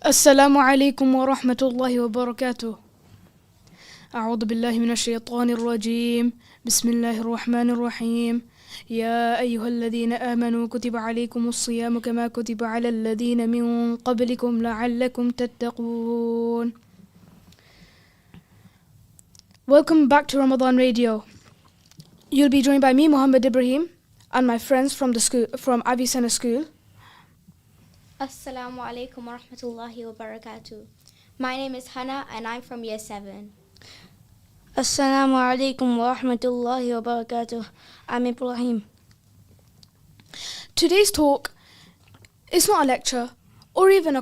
السلام عليكم ورحمة الله وبركاته. أعوذ بالله من الشيطان الرجيم. بسم الله الرحمن الرحيم. يا أيها الذين آمنوا كتب عليكم الصيام كما كتب على الذين من قبلكم لعلكم تتقون. Welcome back to Ramadan Radio. You'll be joined by me, Muhammad Ibrahim, and my friends from Sina School. Assalamu alaikum wa rahmatullahi wa barakatuh. My name is Hannah and I'm from Year 7. Assalamu alaikum wa rahmatullahi wa barakatuh. I'm Ibrahim. Today's talk is not a lecture or even a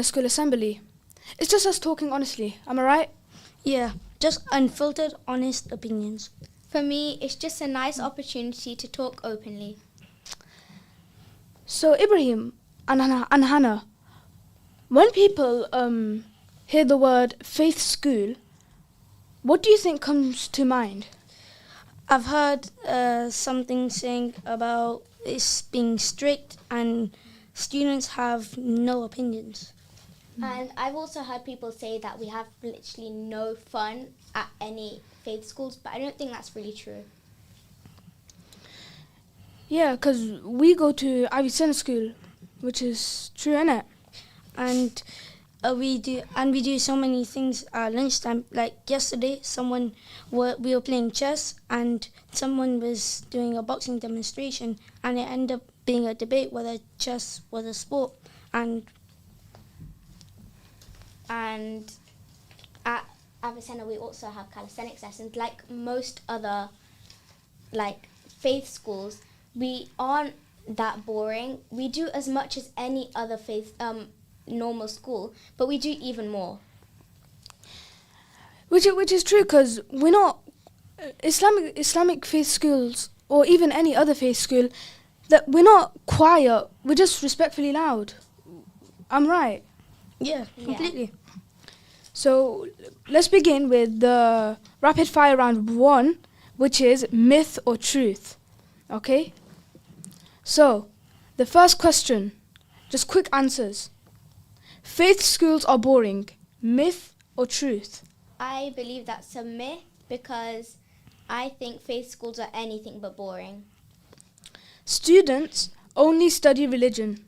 school assembly. It's just us talking honestly. Am I right? Yeah, just unfiltered, honest opinions. For me, it's just a nice opportunity to talk openly. So Ibrahim and Hannah, when people hear the word faith school, what do you think comes to mind? I've heard something saying about it being strict and students have no opinions. And I've also heard people say that we have literally no fun at any faith schools, but I don't think that's really true. Yeah, because we go to Sina School, which is true, innit? And we do so many things at lunchtime. Like yesterday, we were playing chess, and someone was doing a boxing demonstration, and it ended up being a debate whether chess was a sport. And at Avicenna we also have calisthenics lessons. Like most other faith schools, we aren't that boring. We do as much as any other faith normal school, but we do even more. Which is true, because we're not Islamic faith schools or even any other faith school, that we're not quiet. We're just respectfully loud. I'm right. Yeah, completely. Yeah. So let's begin with the rapid fire round 1, which is myth or truth. Okay? So, the first question, just quick answers. Faith schools are boring. Myth or truth? I believe that's a myth because I think faith schools are anything but boring. Students only study religion.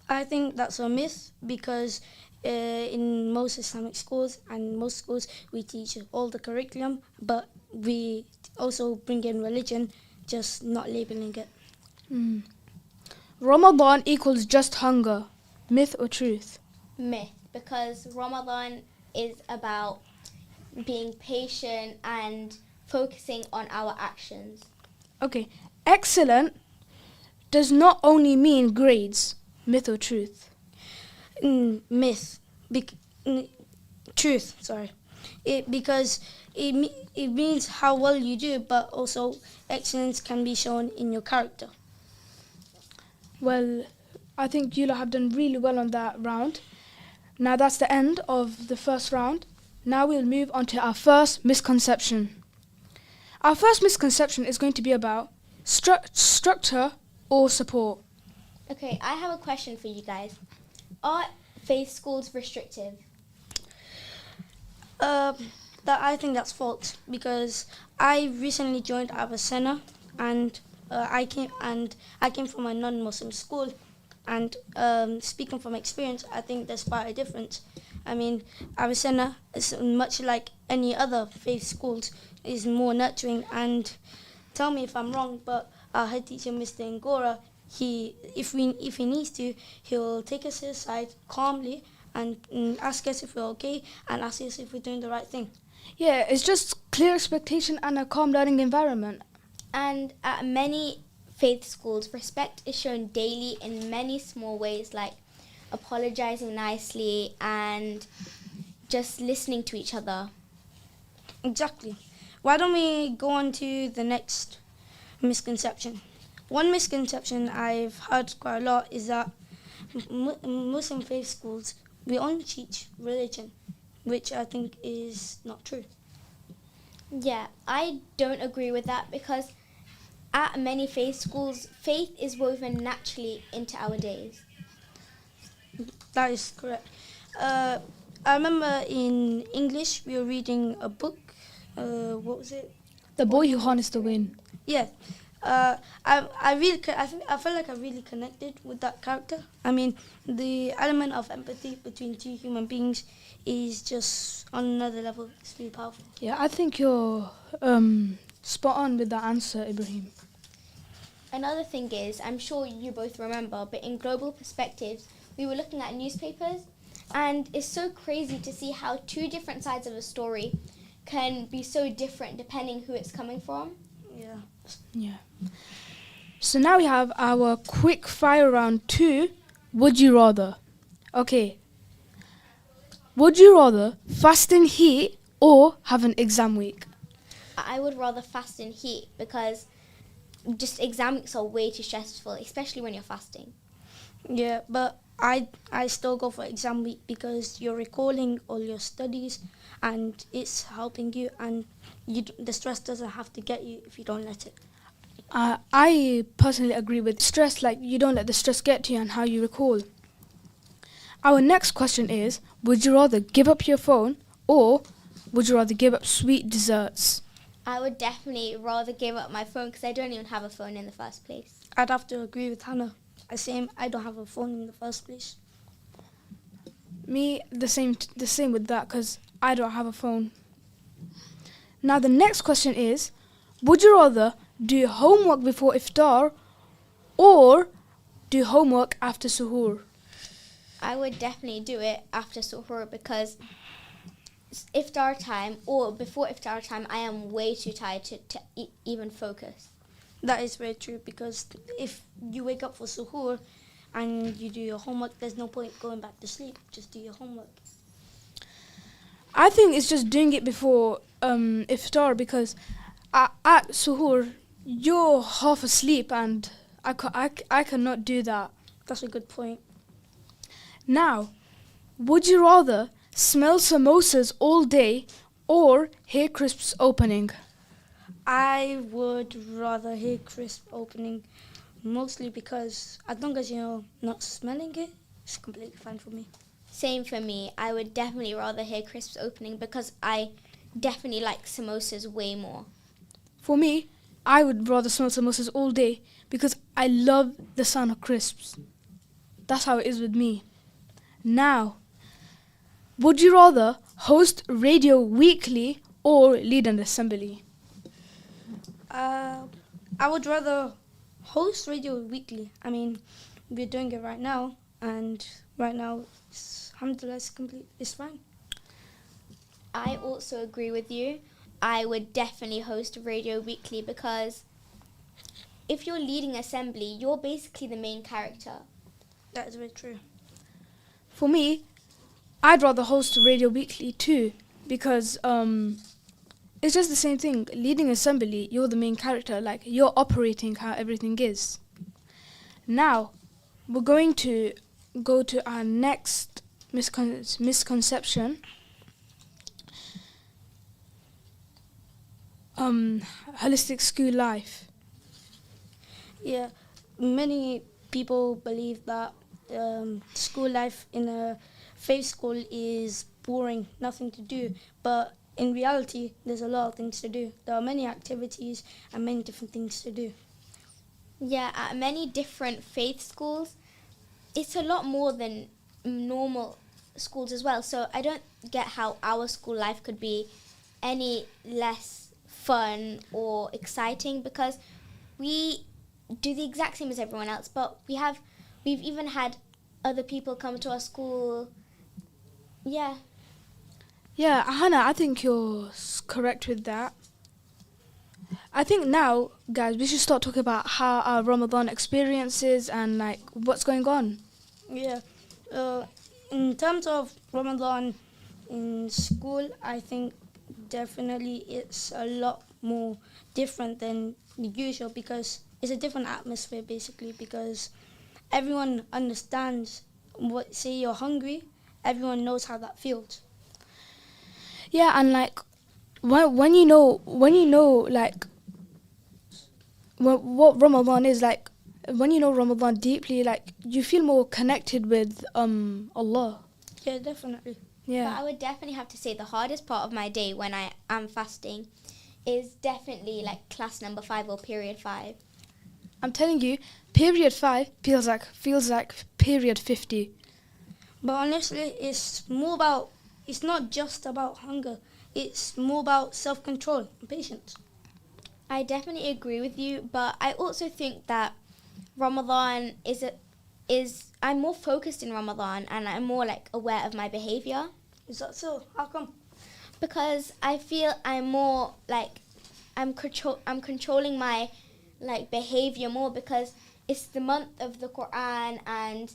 I think that's a myth because in most Islamic schools and most schools we teach all the curriculum, but we also bring in religion, just not labeling it. Ramadan equals just hunger. Myth or truth? Myth, because Ramadan is about being patient and focusing on our actions. Okay. Excellent does not only mean grades. Myth or truth? Myth. Truth, sorry. Because it means how well you do, but also excellence can be shown in your character. Well, I think you lot have done really well on that round. Now that's the end of the first round. Now we'll move on to our first misconception. Our first misconception is going to be about structure or support. Okay, I have a question for you guys. Are faith schools restrictive? I think that's false because I recently joined Avicenna and I came from a non-Muslim school, and speaking from experience, I think there's quite a difference. I mean, Avicenna is much like any other faith schools, is more nurturing. And tell me if I'm wrong, but our head teacher, Mr. Ngora, if he needs to, he'll take us to the side calmly and ask us if we're okay and ask us if we're doing the right thing. Yeah, it's just clear expectation and a calm learning environment. And at many faith schools, respect is shown daily in many small ways, like apologizing nicely and just listening to each other. Exactly. Why don't we go on to the next misconception? One misconception I've heard quite a lot is that Muslim faith schools, we only teach religion, which I think is not true. Yeah, I don't agree with that because at many faith schools, faith is woven naturally into our days. That is correct. I remember in English we were reading a book. What was it? The boy who harnessed the wind. Yeah. I felt like I really connected with that character. I mean, the element of empathy between two human beings is just on another level. It's really powerful. Yeah, I think you're spot on with that answer, Ibrahim. Another thing is, I'm sure you both remember, but in Global Perspectives, we were looking at newspapers, and it's so crazy to see how two different sides of a story can be so different depending who it's coming from. Yeah. Yeah. So now we have our quick fire round 2. Would you rather? Okay. Would you rather fast in heat or have an exam week? I would rather fast in heat because just exam weeks are way too stressful, especially when you're fasting. Yeah, but I still go for exam week because you're recalling all your studies and it's helping you, and the stress doesn't have to get you if you don't let it. I personally agree with stress, like you don't let the stress get to you and how you recall. Our next question is, would you rather give up your phone or would you rather give up sweet desserts? I would definitely rather give up my phone because I don't even have a phone in the first place. I'd have to agree with Hannah. I don't have a phone in the first place. Me, the same with that, because I don't have a phone. Now the next question is, would you rather do homework before iftar or do homework after suhoor? I would definitely do it after suhoor because iftar time or before iftar time, I am way too tired to even focus. That is very true, because if you wake up for suhoor and you do your homework, there's no point going back to sleep. Just do your homework. I think it's just doing it before iftar, because at suhoor you're half asleep and I cannot do that. That's a good point. Now, would you rather smell samosas all day or hear crisps opening? I would rather hear crisp opening, mostly because as long as you're not smelling it, it's completely fine for me. Same for me. I would definitely rather hear crisps opening because I definitely like samosas way more. For me, I would rather smell samosas all day because I love the sound of crisps. That's how it is with me. Now, would you rather host Radio Weekly or lead an assembly? I would rather host Radio Weekly. I mean, we're doing it right now, and right now, alhamdulillah, it's fine. I also agree with you. I would definitely host Radio Weekly because if you're leading assembly, you're basically the main character. That is very true. For me, I'd rather host Radio Weekly too because it's just the same thing. Leading assembly, you're the main character, like you're operating how everything is. Now, we're going to go to our next misconception. Holistic school life. Yeah, many people believe that school life in a faith school is boring, nothing to do. But in reality, there's a lot of things to do. There are many activities and many different things to do. Yeah, at many different faith schools, it's a lot more than normal schools as well. So I don't get how our school life could be any less fun or exciting because we do the exact same as everyone else, but we've even had other people come to our school. Yeah. Yeah, Hannah, I think you're correct with that. I think now, guys, we should start talking about how our Ramadan experiences and like what's going on. Yeah. In terms of Ramadan in school, I think definitely it's a lot more different than the usual because it's a different atmosphere basically because everyone understands say you're hungry, everyone knows how that feels. Yeah, and like when you know like what Ramadan is like, when you know Ramadan deeply, like you feel more connected with Allah. Yeah, definitely. But Yeah. I would definitely have to say the hardest part of my day when I am fasting is definitely like class number 5 or period 5. I'm telling you, period 5 feels like period 50. But honestly, it's not just about hunger. It's more about self-control and patience. I definitely agree with you, but I also think that Ramadan is I'm more focused in Ramadan and I'm more like aware of my behavior Is that so? How come? because I feel I'm more like I'm controlling my like behavior more because it's the month of the Quran and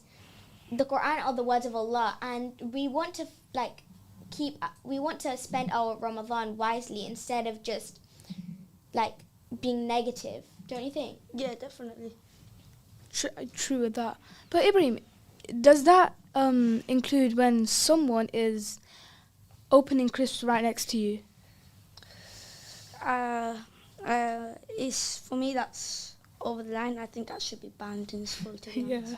the Quran are the words of Allah and we want to like we want to spend our Ramadan wisely instead of just like being negative, don't you think? Yeah, definitely. True with that. But Ibrahim, does that include when someone is opening crisps right next to you? It's for me that's over the line. I think that should be banned in school. To be honest.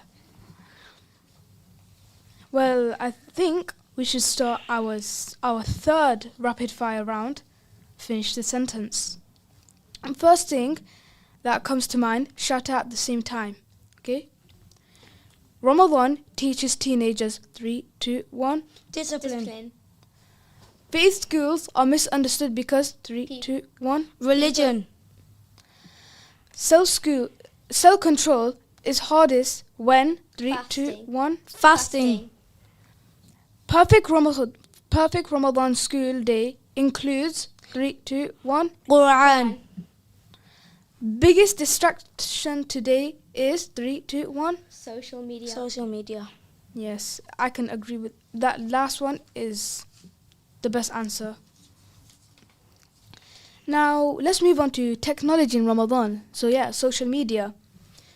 Well, I think we should start our third rapid fire round. Finish the sentence. And first thing that comes to mind, shout out at the same time. Okay? Ramadan teaches teenagers 3, 2, 1. Discipline. Faith schools are misunderstood because 3, 2, 1. Religion. Self-control is hardest when 3, 2, Fasting. 1. Fasting. Perfect Ramadan school day includes 3, 2, 1. Quran. Biggest distraction today is 3, 2, 1. Social media. Social media. Yes, I can agree with that. Last one is the best answer. Now, let's move on to technology in Ramadan. So yeah, social media.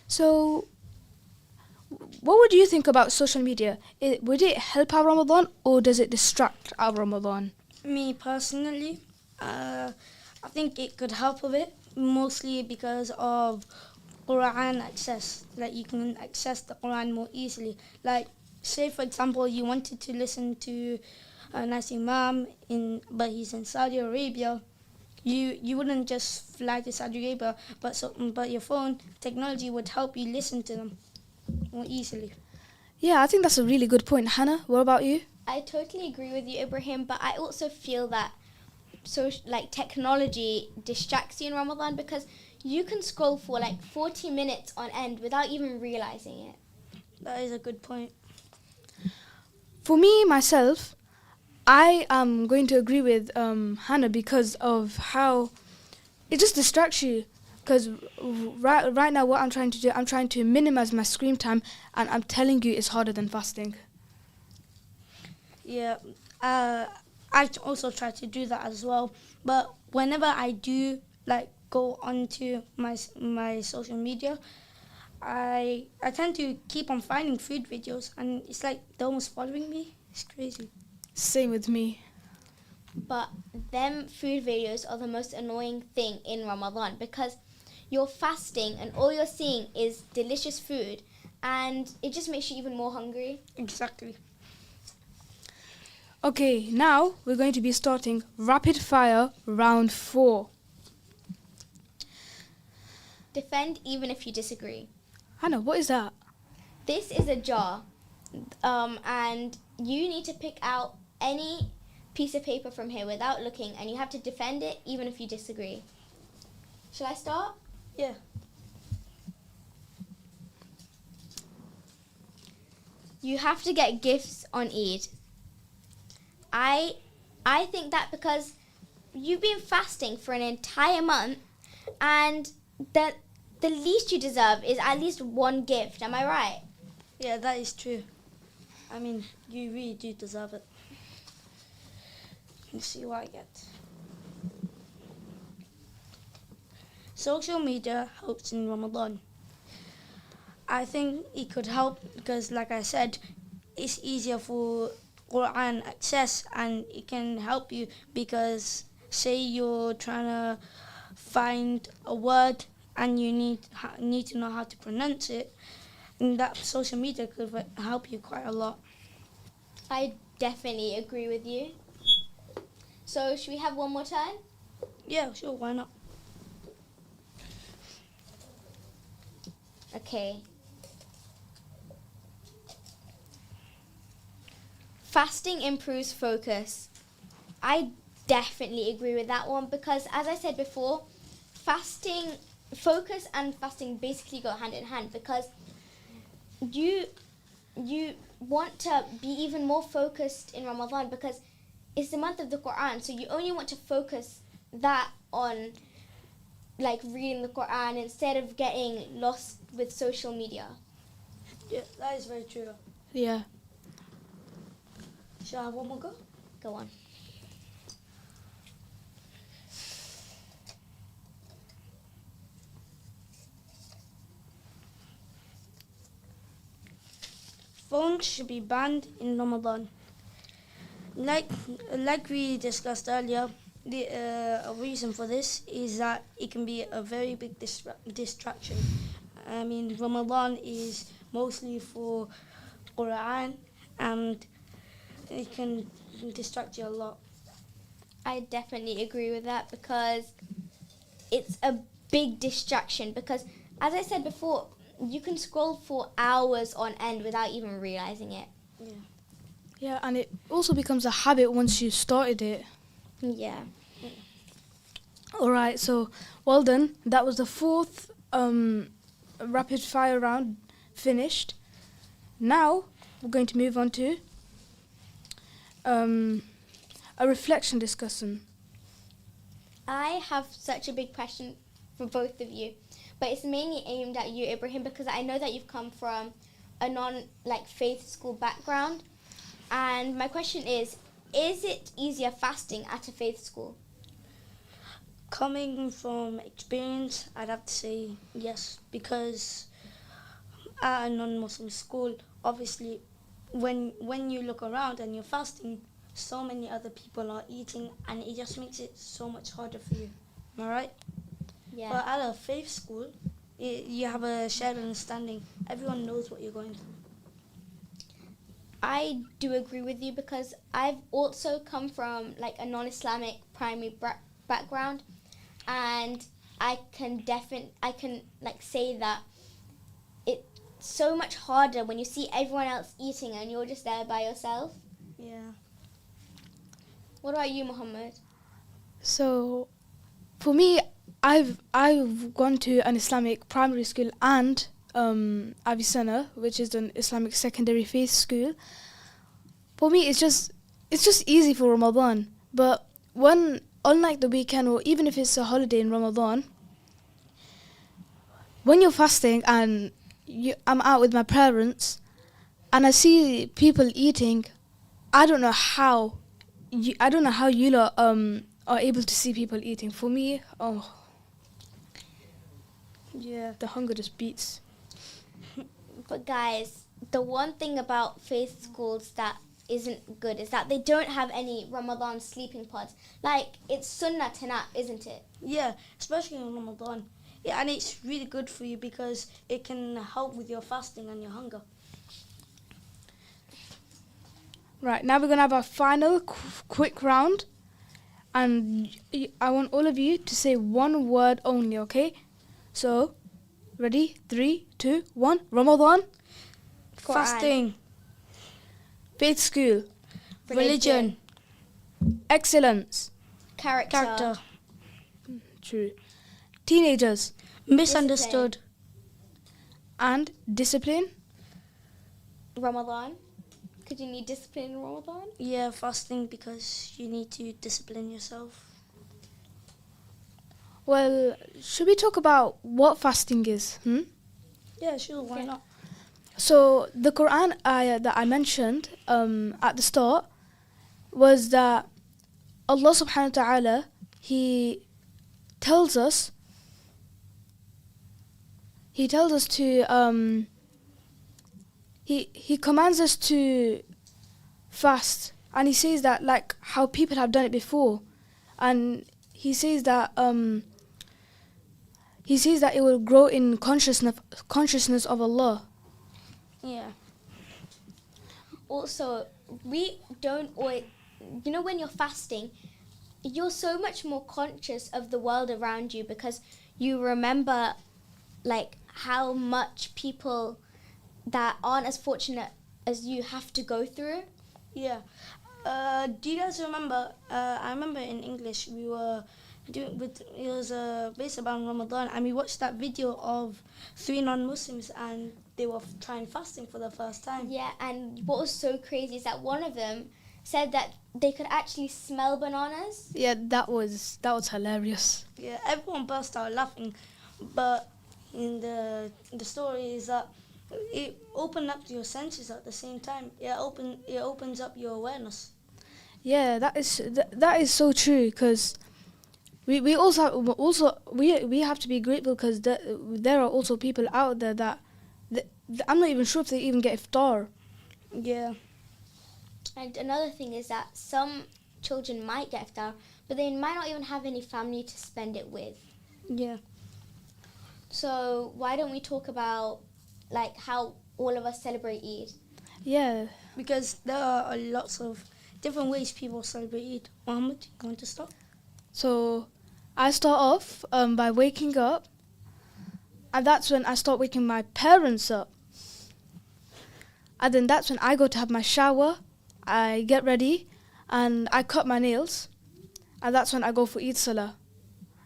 So, what would you think about social media? Would it help our Ramadan or does it distract our Ramadan? Me personally, I think it could help a bit, mostly because of Quran access. Like you can access the Quran more easily. Like say for example you wanted to listen to a nice imam but he's in Saudi Arabia. You wouldn't just fly to Saudi Arabia, but your phone technology would help you listen to them more easily. Yeah, I think that's a really good point. Hannah, what about you? I totally agree with you, Ibrahim, but I also feel that technology distracts you in Ramadan because you can scroll for like 40 minutes on end without even realizing it. That is a good point. For me, myself, I am going to agree with Hannah because of how it just distracts you. Because right now what I'm trying to do, I'm trying to minimize my screen time and I'm telling you it's harder than fasting. Yeah, I also try to do that as well. But whenever I do like go onto my social media, I tend to keep on finding food videos, and it's like they're almost following me. It's crazy. Same with me. But them food videos are the most annoying thing in Ramadan because you're fasting and all you're seeing is delicious food and it just makes you even more hungry. Exactly. Okay, now we're going to be starting rapid fire round 4. Defend even if you disagree. Hannah, what is that? This is a jar and you need to pick out any piece of paper from here without looking and you have to defend it even if you disagree. Shall I start? Yeah. You have to get gifts on Eid. I think that because you've been fasting for an entire month and the least you deserve is at least one gift. Am I right? Yeah, that is true. I mean, you really do deserve it. Let's see what I get. Social media helps in Ramadan. I think it could help because, like I said, it's easier for Quran access and it can help you because say you're trying to find a word and you need to know how to pronounce it, and that social media could help you quite a lot. I definitely agree with you. So should we have one more turn? Yeah, sure, why not? Okay. Fasting improves focus. I definitely agree with that one because, as I said before, focus and fasting basically go hand in hand because you want to be even more focused in Ramadan because it's the month of the Quran, so you only want to focus that on like reading the Quran instead of getting lost with social media. Yeah, that is very true. Yeah. Shall I have one more go? Go on. Phones should be banned in Ramadan. Like we discussed earlier, the a reason for this is that it can be a very big distraction. I mean, Ramadan is mostly for Quran, and it can distract you a lot. I definitely agree with that because it's a big distraction because, as I said before, you can scroll for hours on end without even realizing it. Yeah. Yeah, and it also becomes a habit once you started it. Yeah. Alright, so well done. That was the fourth rapid fire round finished. Now we're going to move on to a reflection discussion. I have such a big question for both of you, but it's mainly aimed at you, Ibrahim, because I know that you've come from a faith school background. And my question is it easier fasting at a faith school? Coming from experience, I'd have to say yes, because at a non-Muslim school, obviously, when you look around and you're fasting, so many other people are eating, and it just makes it so much harder for you. Am I right? Yeah. But at a faith school, you have a shared understanding. Everyone knows what you're going through. I do agree with you because I've also come from a non-Islamic primary background, and I can say that it's so much harder when you see everyone else eating and you're just there by yourself. Yeah. What about you, Muhammad? So for me, I've gone to an Islamic primary school and Avicenna, which is an Islamic secondary faith school. For me, it's just easy for Ramadan. But when, unlike the weekend or even if it's a holiday in Ramadan, when you're fasting and I'm out with my parents and I see people eating, I don't know how you lot are able to see people eating. For me, Yeah. the hunger just beats. But guys, the one thing about faith schools that isn't good is that they don't have any Ramadan sleeping pods. It's sunnah to nap, isn't it? Yeah, especially in Ramadan. Yeah, and it's really good for you because it can help with your fasting and your hunger. Right, now we're going to have our final quick round. And I want all of you to say one word only, okay? So, ready? 3, 2, 1. Ramadan. Fasting. Faith school. Religion. Excellence. Character. True. Teenagers. Misunderstood. And discipline. Ramadan. Could you need discipline in Ramadan? Yeah, fasting because you need to discipline yourself. Well, should we talk about what fasting is? Yeah, sure, why not? So, the Quran ayah that I mentioned at the start was that Allah subhanahu wa ta'ala, He tells us to He commands us to fast, and He says that how people have done it before, and He says that he sees that it will grow in consciousness of Allah. Yeah. Also, we don't always, when you're fasting, you're so much more conscious of the world around you because you remember like how much people that aren't as fortunate as you have to go through. Yeah. Do you guys remember? I remember in English we were it was based about Ramadan, and we watched that video of 3 non-Muslims, and they were trying fasting for the first time. Yeah, and what was so crazy is that one of them said that they could actually smell bananas. Yeah, that was hilarious. Yeah, everyone burst out laughing, but in the story is that it opened up your senses at the same time. It opens up your awareness. Yeah, that is so true, because we have to be grateful, because there are also people out there that I'm not even sure if they even get iftar. Yeah. And another thing is that some children might get iftar, but they might not even have any family to spend it with. Yeah. So why don't we talk about like how all of us celebrate Eid? Yeah. Because there are lots of different ways people celebrate Eid. Mohammed, you want to start? So I start off by waking up, and that's when I start waking my parents up. And then that's when I go to have my shower, I get ready, and I cut my nails. And that's when I go for Eid Salah.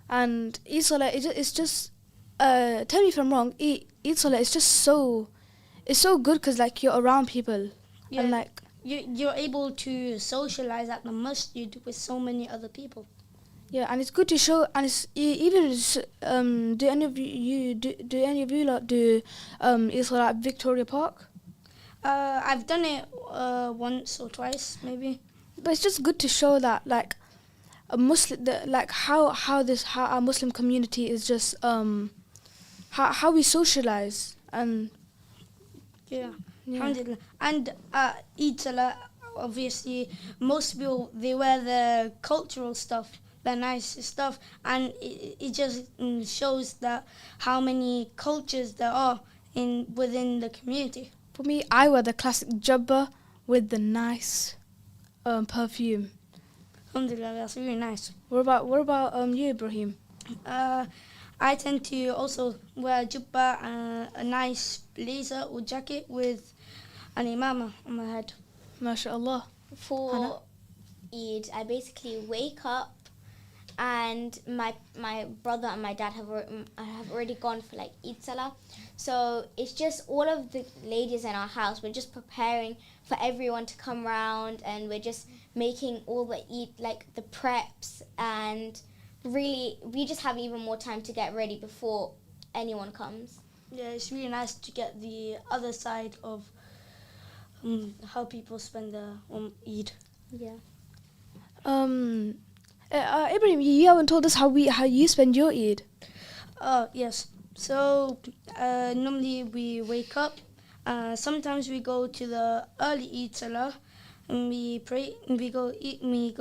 And Eid Salah, it's just, tell me if I'm wrong, Eid Salah is just it's so good, because like you're around people. Yeah. And like, you're able to socialize at the masjid with so many other people. yeah, and it's good to show, and it's do any of you lot do Eid Salah at Victoria Park? I've done it once or twice, maybe. But it's just good to show that like a Muslim, how our Muslim community is just how we socialize. And Yeah. yeah. Alhamdulillah. And Eid Salah, obviously, most people, they wear the cultural stuff, the nice stuff, and it just shows that how many cultures there are within the community. For me, I wear the classic jubba with the nice perfume. Alhamdulillah, that's really nice. What about you, Ibrahim? I tend to also wear jubba, a nice blazer or jacket with an imama on my head. MashaAllah. For Hannah? Eid, I basically wake up, and my brother and my dad have already gone for like Eid Salah. So it's just all of the ladies in our house. We're just preparing for everyone to come round, and we're just making all the Eid, like the preps, and really we just have even more time to get ready before anyone comes. Yeah, it's really nice to get the other side of how people spend their Eid. Yeah. Ibrahim, you haven't told us how you spend your Eid. Yes. So normally we wake up. Sometimes we go to the early Eid Salah, and we pray. And we go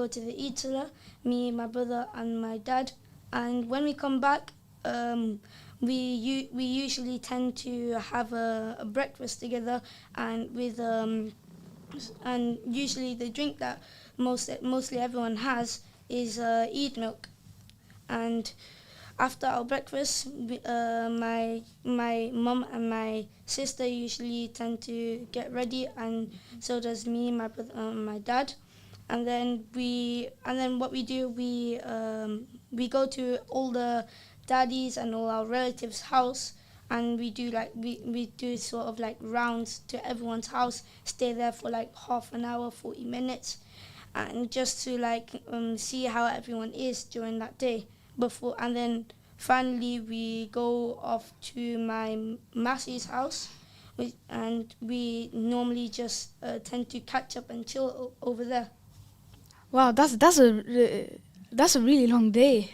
to the Eid Salah. Me, my brother, and my dad. And when we come back, we usually tend to have a breakfast together, and with and usually the drink that mostly everyone has is Eid milk. And after our breakfast, my mum and my sister usually tend to get ready, and so does me, my brother, my dad. And then what we do, we go to all the daddies and all our relatives' house, and we do sort of like rounds to everyone's house, stay there for like half an hour, 40 minutes, and just to like see how everyone is during that day before. And then finally we go off to my Massey's house, and we normally just tend to catch up and chill over there. Wow, that's a really long day.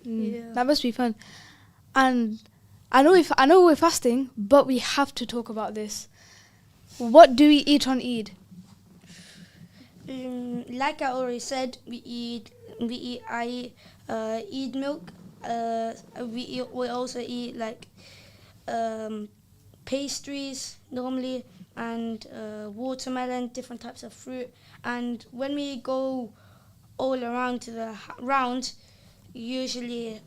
Yeah. That must be fun. And I know we're fasting, but we have to talk about this. What do we eat on Eid? Like I already said, I eat Eid milk, we also eat like pastries normally, and watermelon, different types of fruit. And when we go all around to the round, usually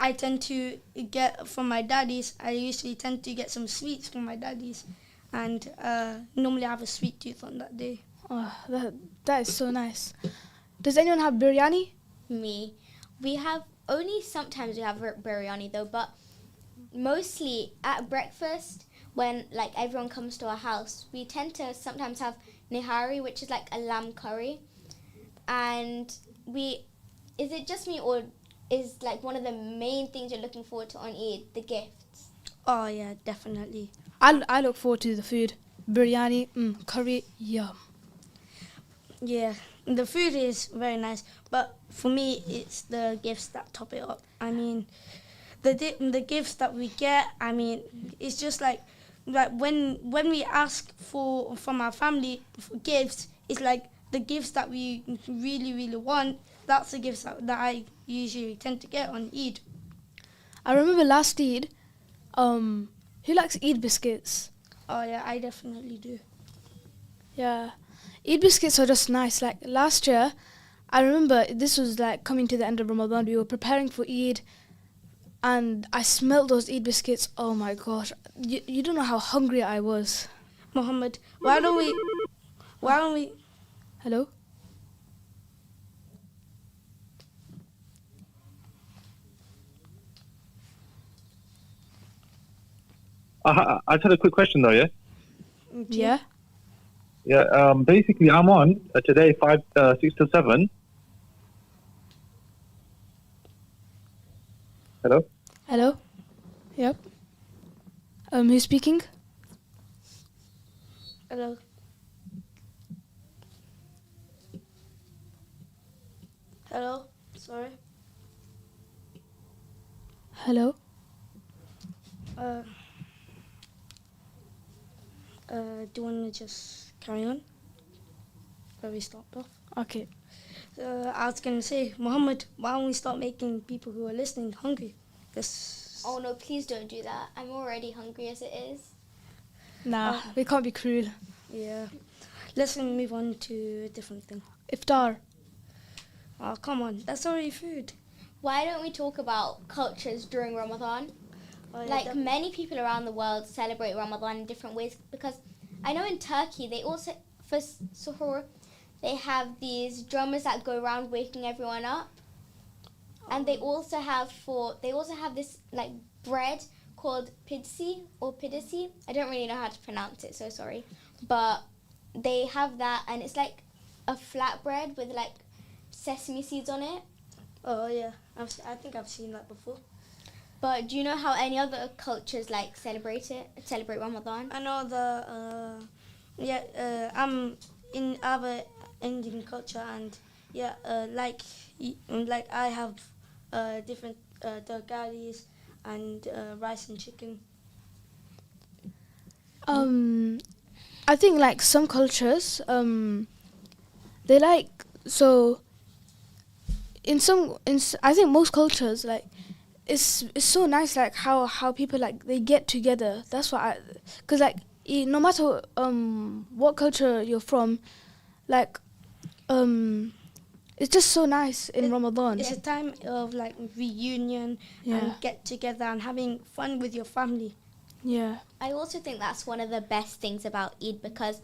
I tend to get from my daddy's. I usually tend to get some sweets from my daddy's, and normally I have a sweet tooth on that day. Oh, that is so nice. Does anyone have biryani? Me. We have only sometimes we have biryani though, but mostly at breakfast when like everyone comes to our house, we tend to sometimes have nihari, which is like a lamb curry. And is it just me, or is like one of the main things you're looking forward to on Eid the gifts? Oh yeah, definitely. I look forward to the food. Biryani, curry, yum. Yeah, the food is very nice, but for me, it's the gifts that top it up. I mean, the gifts that we get. I mean, it's just like when we ask from our family for gifts, it's like the gifts that we really want. That's the gifts that I usually tend to get on Eid. I remember last Eid, who likes Eid biscuits? Oh yeah, I definitely do. Yeah, Eid biscuits are just nice. Like last year, I remember this was like coming to the end of Ramadan. We were preparing for Eid, and I smelled those Eid biscuits. Oh my gosh, you don't know how hungry I was. Muhammad, why don't we? Hello? I just had a quick question though, yeah? Yeah? Yeah, basically I'm on today 6 to 7. Hello? Hello? Yep. Who's speaking? Hello. Hello. Sorry. Hello? Do you want to just carry on where we stopped off? Okay. I was going to say, Muhammad, why don't we start making people who are listening hungry? Oh no, please don't do that. I'm already hungry as it is. Nah, we can't be cruel. Yeah. Let's move on to a different thing. Iftar. Oh, come on. That's already food. Why don't we talk about cultures during Ramadan? Oh, yeah, Like many people around the world celebrate Ramadan in different ways, because I know in Turkey they also, for suhoor, they have these drummers that go around waking everyone up. And they also have this like bread called pidsi or pidisi. I don't really know how to pronounce it, so sorry. But they have that, and it's like a flat bread with like sesame seeds on it. Oh, yeah. I think I've seen that before. But do you know how any other cultures like celebrate Ramadan? I know I'm in other Indian culture, and like I have different tarkaris and rice and chicken. I think like some cultures, they like, so I think most cultures like it's so nice like how people like they get together. That's what because like no matter what culture you're from, like it's just so nice in Ramadan. It's a time of like reunion and get together and having fun with your family. Yeah. I also think that's one of the best things about Eid, because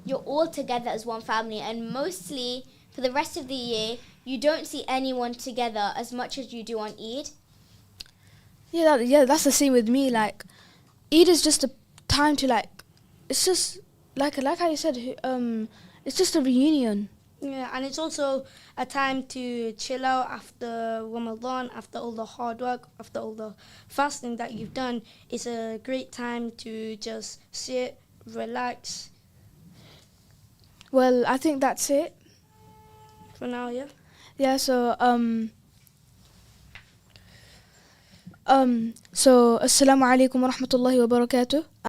you're all together as one family, and mostly for the rest of the year you don't see anyone together as much as you do on Eid. Yeah, that's the same with me. Like, Eid is just a time to like, it's just like how you said, it's just a reunion. Yeah, and it's also a time to chill out after Ramadan, after all the hard work, after all the fasting that you've done. It's a great time to just sit, relax. Well, I think that's it For now, yeah. Yeah. So assalamu alaikum wa rahmatullahi wa barakatuh.